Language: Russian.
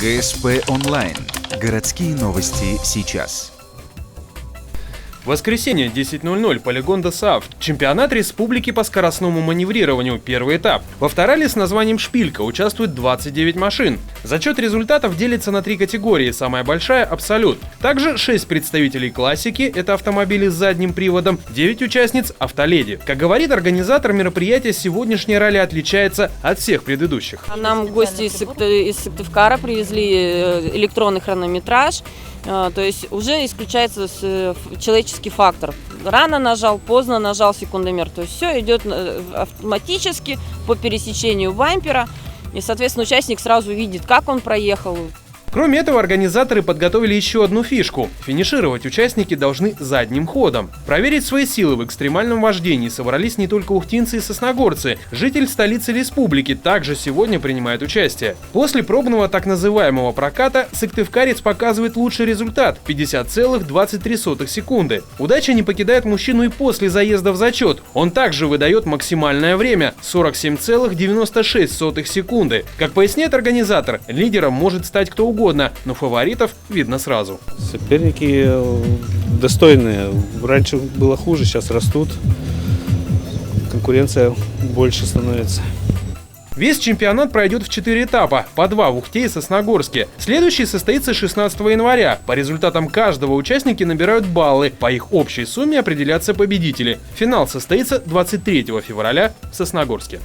ГСП онлайн. Городские новости сейчас. Воскресенье, 10:00, полигон ДОСААФ. Чемпионат республики по скоростному маневрированию. Первый этап. В авторалли с названием «Шпилька» участвует 29 машин. Зачет результатов делится на 3 категории. Самая большая – «Абсолют». Также 6 представителей классики – это автомобили с задним приводом, 9 участниц – «Автоледи». Как говорит организатор мероприятия, сегодняшнее ралли отличается от всех предыдущих. Нам гости из Сыктывкара привезли электронный хронометраж. То есть уже исключается человеческий фактор. Рано нажал, поздно нажал секундомер. То есть все идет автоматически по пересечению бампера. И, соответственно, участник сразу видит, как он проехал. Кроме этого, организаторы подготовили еще одну фишку. Финишировать участники должны задним ходом. Проверить свои силы в экстремальном вождении собрались не только ухтинцы и сосногорцы. Житель столицы республики также сегодня принимает участие. После пробного так называемого проката сыктывкарец показывает лучший результат – 50,23 секунды. Удача не покидает мужчину и после заезда в зачет. Он также выдает максимальное время – 47,96 секунды. Как поясняет организатор, лидером может стать кто угодно, но фаворитов видно сразу. Соперники достойные. Раньше было хуже, сейчас растут. Конкуренция больше становится. Весь чемпионат пройдет в 4 этапа, по 2 в Ухте и Сосногорске. Следующий состоится 16 января. По результатам каждого участники набирают баллы. По их общей сумме определятся победители. Финал состоится 23 февраля в Сосногорске.